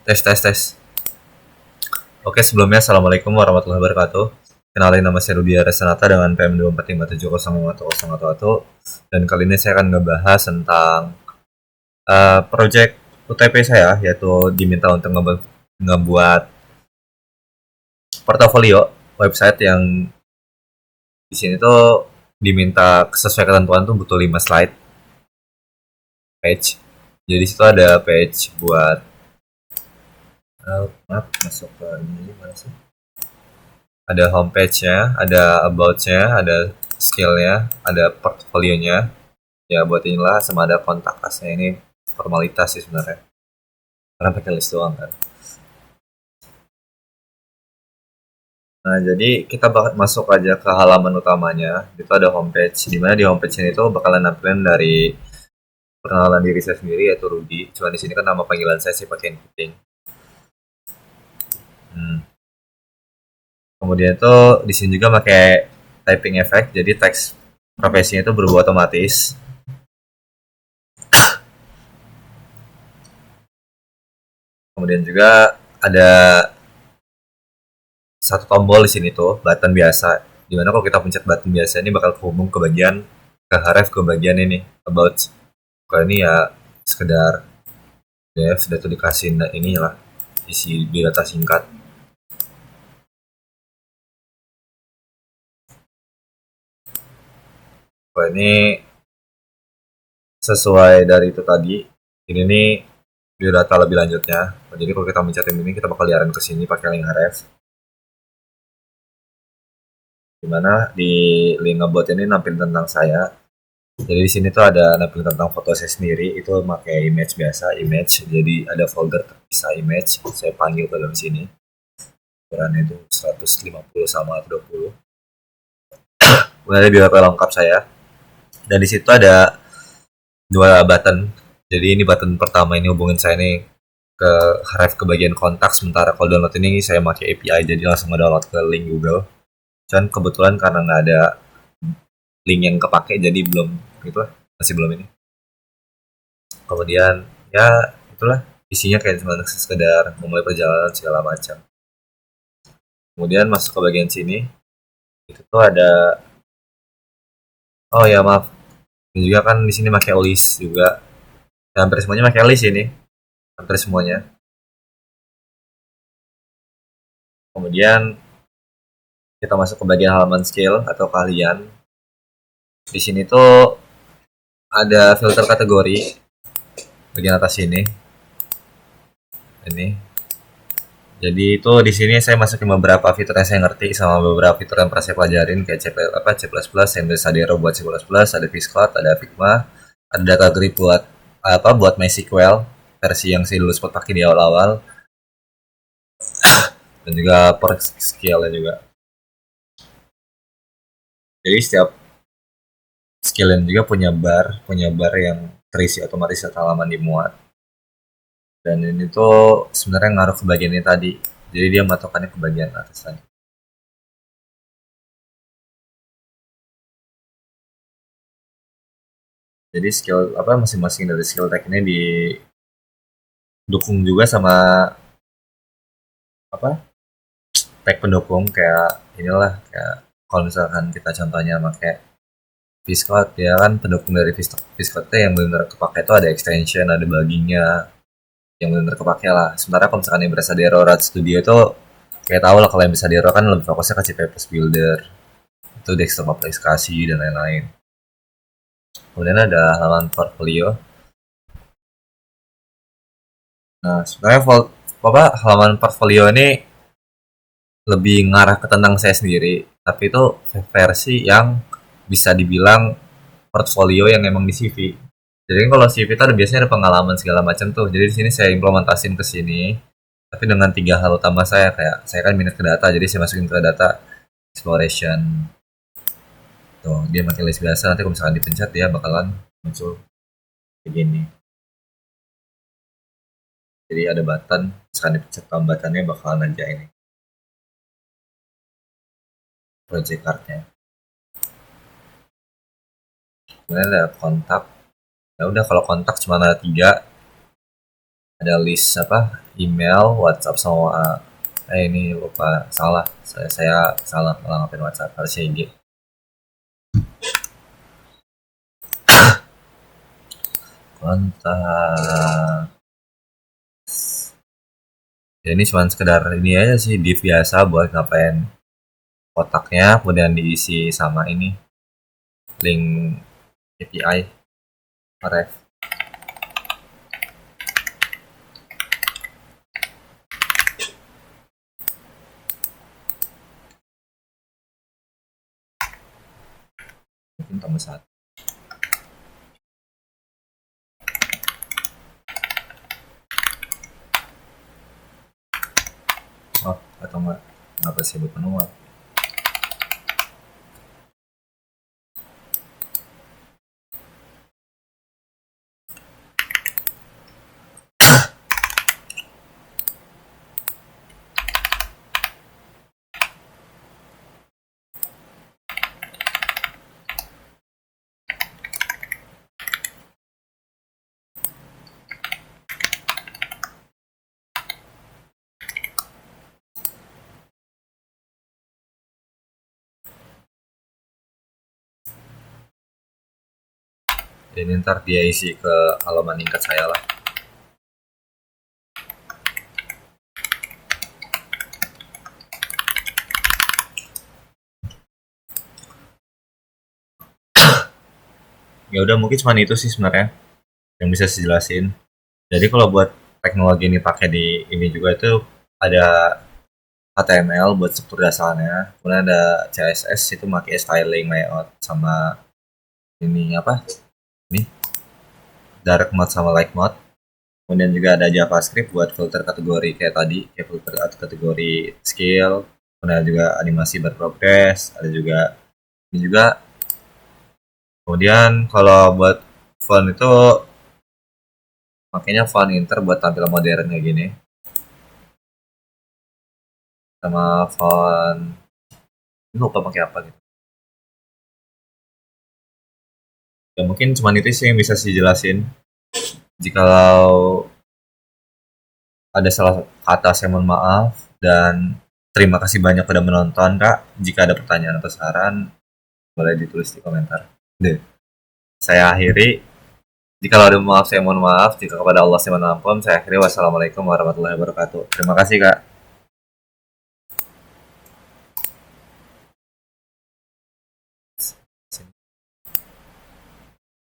Tes, tes, tes. Oke, sebelumnya Assalamualaikum warahmatullahi wabarakatuh. Kenalin, nama saya Rudi Arasanata dengan PM2457011111. Dan kali ini saya akan ngebahas tentang project UTP saya, yaitu diminta untuk ngebuat portofolio website yang di sini tuh diminta sesuai ketentuan tuh butuh 5 slide page. Jadi situ ada page buat maaf, masuk ke ini mana sih? Ada homepage-nya, ada about-nya, ada skill-nya, ada portfolio-nya. Ya buat inilah sama ada kontak asnya, ini formalitas sih sebenarnya. Karena pakai list doang kan. Nah, jadi kita bakal masuk aja ke halaman utamanya. Itu ada homepage. Di mana di homepage ini tuh bakalan nampilin dari perkenalan diri saya sendiri yaitu Rudy. Cuma di sini kan nama panggilan saya sih pakai Puting. Kemudian itu di sini juga pakai typing effect. Jadi teks profesinya itu berubah otomatis. Kemudian juga ada satu tombol di sini tuh, button biasa. Dimana kalau kita pencet button biasa ini bakal kehubung ke bagian ke href ke bagian ini about. Kalau ini ya sekedar ya sudah tuh dikasih ini lah isi biodata singkat. Kalau ini sesuai dari itu tadi, ini nih biodata lebih lanjutnya. Jadi kalau kita mencet ini kita bakal diarahin ke sini pakai link href. Dimana di link about ini nampil tentang saya. Jadi di sini tuh ada nampil tentang foto saya sendiri, itu pakai image biasa, image. Jadi ada folder terpisah image, saya panggil ke dalam sini. Ukurannya itu 150 sama 20. Kemudian ada biodata lengkap saya. Dan di situ ada dua button. Jadi ini button pertama ini hubungin saya nih ke ref ke bagian kontak, sementara kalau download ini saya pakai API jadi langsung nge-download ke link Google. Cuman kebetulan karena nggak ada link yang kepake jadi belum gitu lah, masih belum ini. Kemudian ya itulah isinya kayak cuma sekedar memulai perjalanan segala macam. Kemudian masuk ke bagian sini itu tuh ada, oh ya maaf, ini juga kan di sini pakai list juga. Hampir semuanya pakai list ini, hampir semuanya. Kemudian kita masuk ke bagian halaman skill atau keahlian. Di sini tuh ada filter kategori bagian atas ini. Ini. Jadi itu di sini saya masukin beberapa fitur yang saya ngerti sama beberapa fitur yang pernah saya pelajarin kayak C++, yang ada Sadero buat C++, ada Viscode, ada Figma, ada data grid buat buat MySQL versi yang saya dulu sempat pakai di awal-awal, dan juga per skill juga. Jadi setiap skill juga punya bar yang terisi otomatis setelah halaman dimuat. Dan ini tuh sebenarnya ngaruh ke bagian ini tadi. Jadi dia matokannya ke bagian atas tadi. Jadi skill masing-masing dari skill tag ini didukung juga sama apa tag pendukung kayak inilah, kayak kalau misalkan kita contohnya pakai Viscode ya kan, pendukung dari Viscode yang benar-benar kepake itu ada extension, ada buggingnya yang benar-benar kepake lah. Sementara kalau misalkan yang berasal dari Rad Studio itu kayak tau lah, kalau yang bisa di kan lebih fokusnya ke CPP Builder, itu desktop aplikasi dan lain-lain. Kemudian ada halaman portfolio. Nah sebenarnya halaman portfolio ini lebih ngarah ke tentang saya sendiri, tapi itu versi yang bisa dibilang portfolio yang emang di CV. Jadi kalau CV itu ada biasanya ada pengalaman segala macam tuh. Jadi di sini saya implementasin ke sini, tapi dengan tiga hal utama saya, kayak saya kan minat ke data, jadi saya masukin ke data exploration. Tuh, dia pakai list biasa, nanti kalau misalkan dipencet dia bakalan muncul begini. Jadi ada button, misalkan dipencet buttonnya bakalan aja ini project cardnya. Kemudian ada kontak. Ya udah, kalau kontak cuma ada tiga, ada list apa email, WhatsApp sama ini lupa salah saya salah malah ngapain WhatsApp harusnya IG. Kontak. Ya, ini cuma sekedar ini aja sih div biasa buat ngapain kotaknya kemudian diisi sama ini link API ref. Mungkin tambah satu. Oh atau enggak kenapa sih buat manual. Jadi ntar dia isi ke halaman lingkar saya lah. Ya udah mungkin cuma itu sih sebenarnya yang bisa saya jelasin. Jadi kalau buat teknologi ini pakai di ini juga itu ada HTML buat struktur dasarnya, kemudian ada CSS itu pakai styling layout sama ini apa? Ini direct mode sama light mode. Kemudian juga ada JavaScript buat filter kategori kayak tadi, kayak filter kategori skill, kemudian juga animasi berprogres, ada juga ini juga. Kemudian kalau buat font itu makanya font Inter buat tampil modern kayak gini. Sama font lupa pakai apa gitu. Ya mungkin cuma itu sih yang bisa saya jelasin. Jikalau ada salah kata saya mohon maaf dan terima kasih banyak sudah menonton Kak. Jika ada pertanyaan atau saran boleh ditulis di komentar. Deh. Saya akhiri. Jika ada maaf saya mohon maaf. Jika kepada Allah saya mohon ampun. Saya akhiri wassalamualaikum warahmatullahi wabarakatuh. Terima kasih Kak.